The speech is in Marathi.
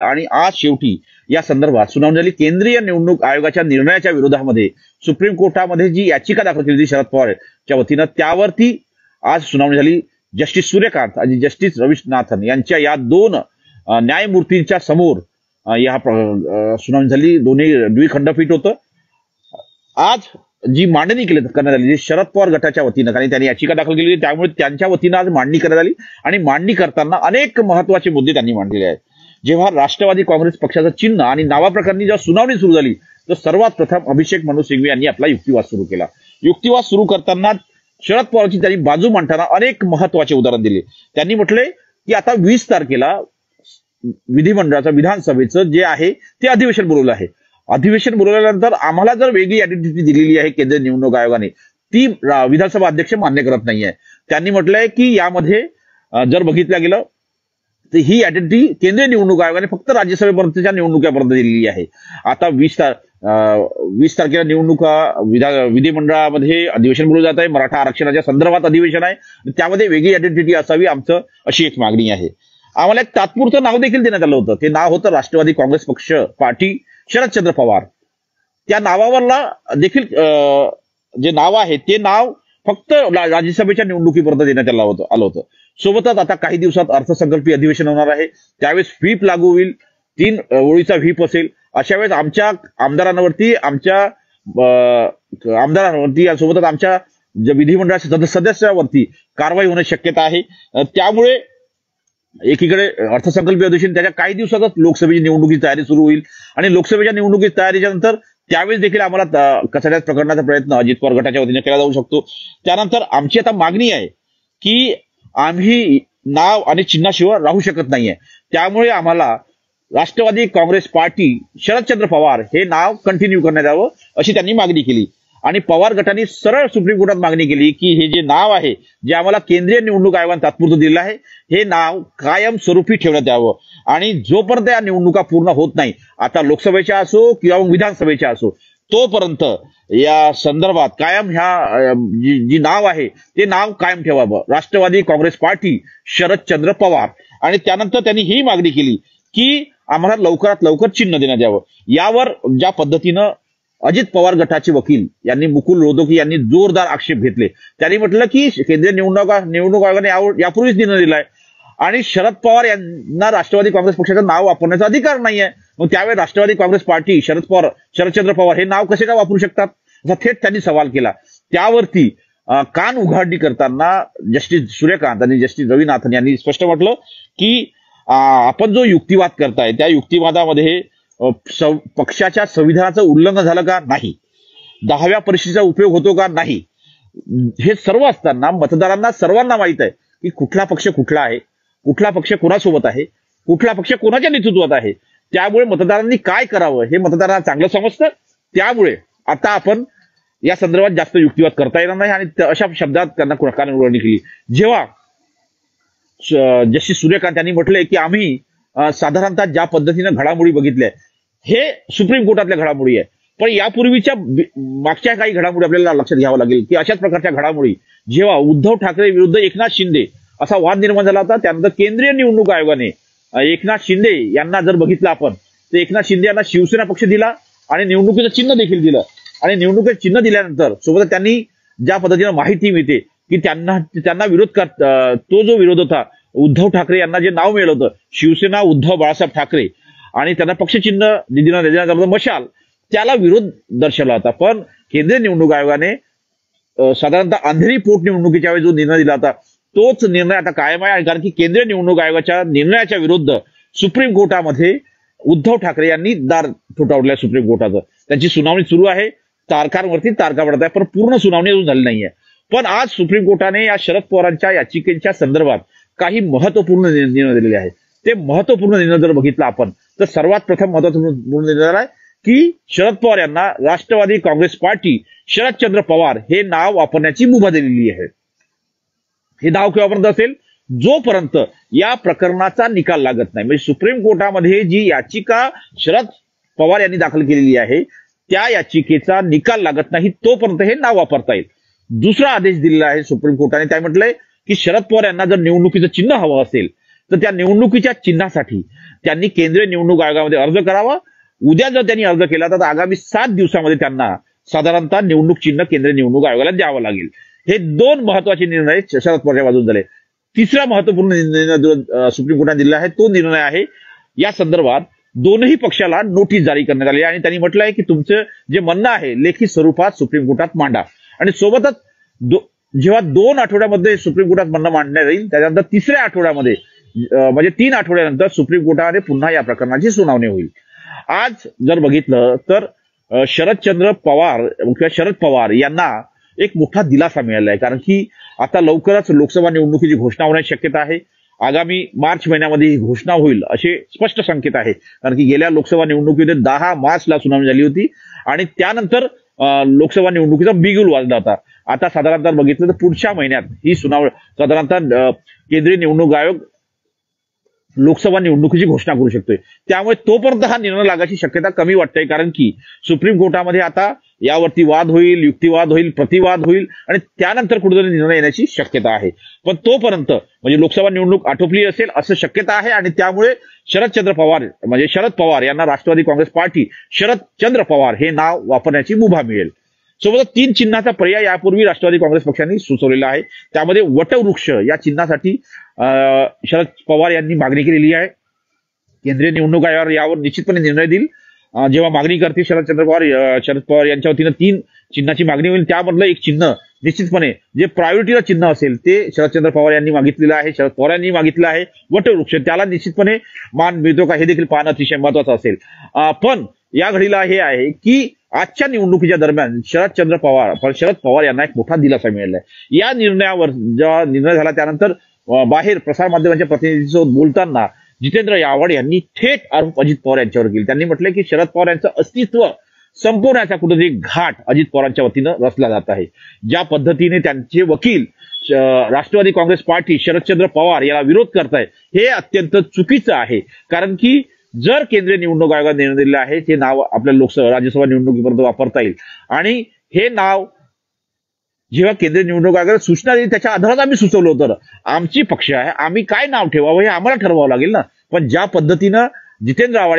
आणि आज शेवटी या संदर्भात सुनावणी झाली. केंद्रीय निवडणूक आयोगाच्या निर्णयाच्या विरोधामध्ये सुप्रीम कोर्टामध्ये जी याचिका दाखल केली होती शरद पवारच्या वतीनं, त्यावरती आज सुनावणी झाली. जस्टिस सूर्यकांत आणि जस्टिस रविनाथन यांच्या या दोन न्यायमूर्तींच्या समोर या सुनावणी झाली. दोन्ही द्विखंडपीठ होतं. आज जी मांडणी करण्यात आली शरद पवार गटाच्या वतीनं, कारण त्यांनी याचिका दाखल केली होती, त्यामुळे त्यांच्या वतीनं आज मांडणी करण्यात आली. आणि मांडणी करताना अनेक महत्वाचे मुद्दे त्यांनी मांडलेले आहेत. जेव्हा राष्ट्रवादी काँग्रेस पक्षाचं चिन्ह आणि नावाप्रकरणी जेव्हा सुनावणी सुरू झाली, तर सर्वात प्रथम अभिषेक मनू सिंघवी यांनी आपला युक्तिवाद सुरू केला. युक्तिवाद सुरू करताना शरद पवारची त्यांनी बाजू मांडताना अनेक महत्वाचे उदाहरण दिले. त्यांनी म्हटले की आता 20 तारखेला विधिमंडळाचं विधानसभेचं जे आहे ते अधिवेशन बोलवलं आहे. अधिवेशन बोलवल्यानंतर आम्हाला जर वेगळी आयडेंटिटी दिलेली आहे केंद्रीय निवडणूक आयोगाने, ती विधानसभा अध्यक्ष मान्य करत नाहीये. त्यांनी म्हटलंय की यामध्ये जर बघितलं गेलं तर ही आयडेंटिटी केंद्रीय निवडणूक आयोगाने फक्त राज्यसभेपर्यंतच्या निवडणुकीपर्यंत दिलेली आहे. आता 20 तारखेला निवडणुका विधिमंडळामध्ये अधिवेशन बोलवलं जात आहे. मराठा आरक्षणाच्या संदर्भात अधिवेशन आहे, त्यामध्ये वेगळी आयडेंटिटी असावी आमचं, अशी एक मागणी आहे. आम्हाला एक तात्पुरतं नाव देखील देण्यात आलं होतं. ते नाव होतं राष्ट्रवादी काँग्रेस पक्ष पार्टी शरदचंद्र पवार. त्या नावावरला देखील जे नाव आहे ते नाव फक्त राज्यसभेच्या निवडणुकीपर्यंत देण्यात आलं होतं. सोबतच आता काही दिवसात अर्थसंकल्पीय अधिवेशन होणार आहे, त्यावेळेस व्हीप लागू होईल. 3 ओळीचा व्हीप असेल. अशा वेळेस आमच्या आमदारांवरती सोबतच आमच्या विधिमंडळाच्या सदस्यावरती कारवाई होण्याची शक्यता आहे. त्यामुळे एकीकडे अर्थसंकल्पीय अधिवेशन, त्याच्या काही दिवसातच लोकसभेची निवडणुकीची तयारी सुरू होईल. आणि लोकसभेच्या निवडणुकीची तयारीच्या नंतर त्यावेळेस देखील आम्हाला कचऱ्यात प्रकरणाचा प्रयत्न अजित पवार गटाच्या वतीने केला जाऊ शकतो. त्यानंतर आमची आता मागणी आहे की आम्ही नाव आणि चिन्हाशिवाय राहू शकत नाहीये. त्यामुळे आम्हाला राष्ट्रवादी काँग्रेस पार्टी शरदचंद्र पवार हे नाव कंटिन्यू करण्यात यावं, अशी त्यांनी मागणी केली. आणि पवार गटाने सरळ सुप्रीम कोर्टात मागणी केली की हे जे नाव आहे, जे आम्हाला केंद्रीय निवडणूक आयोगाने तात्पुरतं दिलेलं आहे, हे नाव कायम स्वरूपी ठेवण्यात यावं. आणि जोपर्यंत या निवडणुका पूर्ण होत नाही, आता लोकसभेच्या असो किंवा विधानसभेच्या असो, तोपर्यंत या संदर्भात कायम ह्या जी नाव आहे ते नाव कायम ठेवावं, राष्ट्रवादी काँग्रेस पार्टी शरदचंद्र पवार. आणि त्यानंतर त्यांनी ही मागणी केली की आम्हाला लवकरात लवकर चिन्ह देण्यात यावं. यावर ज्या पद्धतीनं अजित पवार गटाचे वकील यांनी मुकुल रोहतगी यांनी जोरदार आक्षेप घेतले. त्यांनी म्हटलं की केंद्रीय निवडणूक आयोगाने यापूर्वीच निर्णय दिलाय आणि शरद पवार यांना राष्ट्रवादी काँग्रेस पक्षाचं नाव वापरण्याचा अधिकार नाहीये. मग त्यावेळी राष्ट्रवादी काँग्रेस पार्टी शरदचंद्र पवार हे नाव कसे काय वापरू शकतात, असा थेट त्यांनी सवाल केला. त्यावरती कान उघाडणी करताना जस्टिस सूर्यकांत आणि जस्टिस रविनाथन यांनी स्पष्ट म्हटलं की आपण जो युक्तिवाद करताय त्या युक्तिवादामध्ये पक्षाच्या संविधानाचं उल्लंघन झालं का नाही, 10व्या परिशिष्टीचा उपयोग होतो का नाही, हे सर्व असताना मतदारांना सर्वांना माहित आहे की कुठला पक्ष कुठला आहे, कुठला पक्ष कोणासोबत आहे, कुठला पक्ष कोणाच्या नेतृत्वात आहे. त्यामुळे मतदारांनी काय करावं हे मतदारांना चांगलं समजतं. त्यामुळे आता आपण या संदर्भात जास्त युक्तिवाद करता येणार नाही आणि अशा शब्दात त्यांना कानउघाडणी केली. जेव्हा जस्टिस सूर्यकांत यांनी म्हटलंय की आम्ही साधारणतः ज्या पद्धतीनं घडामोडी बघितल्या हे सुप्रीम कोर्टातल्या घडामोडी आहे, पण यापूर्वीच्या मागच्या काही घडामोडी आपल्याला लक्षात घ्यावं लागेल की अशाच प्रकारच्या घडामोडी जेव्हा उद्धव ठाकरे विरुद्ध एकनाथ शिंदे असा वाद निर्माण झाला होता, त्यानंतर केंद्रीय निवडणूक आयोगाने एकनाथ शिंदे यांना जर बघितलं आपण तर एकनाथ शिंदे यांना शिवसेना पक्ष दिला आणि निवडणुकीचं चिन्ह देखील दिलं. आणि निवडणुकीचं चिन्ह दिल्यानंतर सोबत त्यांनी ज्या पद्धतीनं माहिती मिळते की त्यांना विरोध तो जो विरोध होता उद्धव ठाकरे यांना जे नाव मिळालं होतं शिवसेना उद्धव बाळासाहेब ठाकरे आणि त्यांना पक्षचिन्ह देण्यात आलं मशाल, त्याला विरोध दर्शवला होता. पण केंद्रीय निवडणूक आयोगाने साधारणतः अंधेरी पोटनिवडणुकीच्या वेळी जो निर्णय दिला होता तोच निर्णय आता कायम आहे. कारण की केंद्रीय निवडणूक आयोगाच्या निर्णयाच्या विरुद्ध सुप्रीम कोर्टामध्ये उद्धव ठाकरे यांनी दार ठोठावलंय. सुप्रीम कोर्टाचं त्यांची सुनावणी सुरू आहे, तारखांवरती तारखा पडत आहे, पण पूर्ण सुनावणी अजून झाली नाहीये. पण आज सुप्रीम कोर्टाने या शरद पवारांच्या याचिकेच्या संदर्भात काही महत्वपूर्ण निर्णय दिलेले आहेत. ते महत्वपूर्ण निर्णय जर बघितला आपण तर सर्वात प्रथम महत्वपूर्ण निर्णय आहे की शरद पवार यांना राष्ट्रवादी काँग्रेस पार्टी शरदचंद्र पवार हे नाव वापरण्याची मुभा दिलेली आहे. हे नाव केव्हापर्यंत असेल, जोपर्यंत या प्रकरणाचा निकाल लागत नाही. म्हणजे सुप्रीम कोर्टामध्ये जी याचिका शरद पवार यांनी दाखल केलेली आहे त्या याचिकेचा निकाल लागत नाही तोपर्यंत हे नाव वापरता येईल. दुसरा आदेश दिलेला आहे सुप्रीम कोर्टाने, त्या म्हटलंय की शरद पवार यांना जर निवडणुकीचं चिन्ह हवं असेल तर त्या निवडणुकीच्या चिन्हासाठी त्यांनी केंद्रीय निवडणूक आयोगामध्ये अर्ज करावा. उद्या जर त्यांनी अर्ज केला तर आगामी 7 दिवसामध्ये त्यांना साधारणतः निवडणूक चिन्ह केंद्रीय निवडणूक आयोगाला द्यावं लागेल. हे 2 महत्वाचे निर्णय शरद पवारच्या बाजून झाले. तिसरा महत्वपूर्ण निर्णय जो सुप्रीम कोर्टाने दिला आहे तो निर्णय आहे या संदर्भात दोनही पक्षाला नोटीस जारी करण्यात आली आणि त्यांनी म्हटलं आहे की तुमचं जे म्हणणं आहे लेखी स्वरूपात सुप्रीम कोर्टात मांडा. आणि सोबतच जेव्हा 2 आठवड्यामध्ये सुप्रीम कोर्टात म्हणणं मांडण्यात येईल त्याच्यानंतर तिसऱ्या आठवड्यामध्ये म्हणजे 3 आठवड्यानंतर सुप्रीम कोर्टाने पुन्हा या प्रकरणाची सुनावणी होईल. आज जर बघितलं तर शरदचंद्र पवार किंवा शरद पवार यांना एक मोठा दिलासा मिळाला आहे. कारण की आता लवकरच लोकसभा निवडणुकीची घोषणा होण्याची शक्यता आहे. आगामी मार्च महिन्यामध्ये ही घोषणा होईल असे स्पष्ट संकेत आहे. कारण की गेल्या लोकसभा निवडणुकीमध्ये 10 मार्चला सुनावणी झाली होती आणि त्यानंतर लोकसभा निवडणुकीचा बिगुल वाजला होता. आता साधारणतः बघितलं तर पुढच्या महिन्यात ही सुनावणी साधारणतः केंद्रीय निवडणूक आयोग लोकसभा निवडणुकीची घोषणा करू शकतोय. त्यामुळे तोपर्यंत हा निर्णय लागायची शक्यता कमी वाटते. कारण की सुप्रीम कोर्टामध्ये आता यावरती वाद होईल, युक्तिवाद होईल, प्रतिवाद होईल आणि त्यानंतर कुठेतरी निर्णय येण्याची शक्यता आहे. पण तोपर्यंत म्हणजे लोकसभा निवडणूक आटोपली असेल असं शक्यता आहे आणि त्यामुळे शरदचंद्र पवार म्हणजे शरद पवार यांना राष्ट्रवादी काँग्रेस पार्टी शरदचंद्र पवार हे नाव वापरण्याची मुभा मिळेल. सोबत 3 चिन्हाचा पर्याय यापूर्वी राष्ट्रवादी काँग्रेस पक्षाने सुचवलेला आहे. त्यामध्ये वटवृक्ष या चिन्हासाठी शरद पवार यांनी मागणी केलेली आहे. केंद्रीय निवडणूक आयोग यावर निश्चितपणे निर्णय देईल. जेव्हा मागणी करतील शरद पवार यांच्या वतीनं 3 चिन्हाची मागणी होईल. त्यामधलं एक चिन्ह निश्चितपणे जे प्रायोरिटीचं चिन्ह असेल ते शरदचंद्र पवार यांनी मागितलेलं आहे. शरद पवार यांनी मागितलं आहे वटवृक्ष. त्याला निश्चितपणे मान मिळतो का हे देखील पाहणं अतिशय महत्वाचं असेल. पण या घडीला हे आहे की आजच्या निवडणुकीच्या दरम्यान शरद पवार यांना एक मोठा दिलासा मिळाला आहे. या निर्णयावर जेव्हा निर्णय झाला त्यानंतर बाहेर प्रसारमाध्यमांच्या प्रतिनिधींसोबत बोलताना जितेंद्र आव्हाड यांनी थेट आरोप अजित पवार यांच्यावर केले. त्यांनी म्हटलं की शरद पवार यांचं अस्तित्व संपवण्याचा कुठेतरी घाट अजित पवारांच्या वतीनं रचला जात आहे. ज्या पद्धतीने त्यांचे वकील राष्ट्रवादी काँग्रेस पार्टी शरदचंद्र पवार याला विरोध करतायत हे अत्यंत चुकीचं आहे. कारण की जर केंद्रीय निवडणूक आयोगाने निर्णय दिलेला आहे ते नाव आपल्या राज्यसभा निवडणुकीपर्यंत वापरता येईल आणि हे नाव जेव्हा केंद्रीय निवडणूक आयोगाने सूचना दिली त्याच्या आधारात आम्ही सुचवलं होतं. आमची पक्ष आहे, आम्ही काय नाव ठेवावं हे आम्हाला ठरवावं लागेल ना. पण ज्या पद्धतीनं जितेंद्र आव्हाड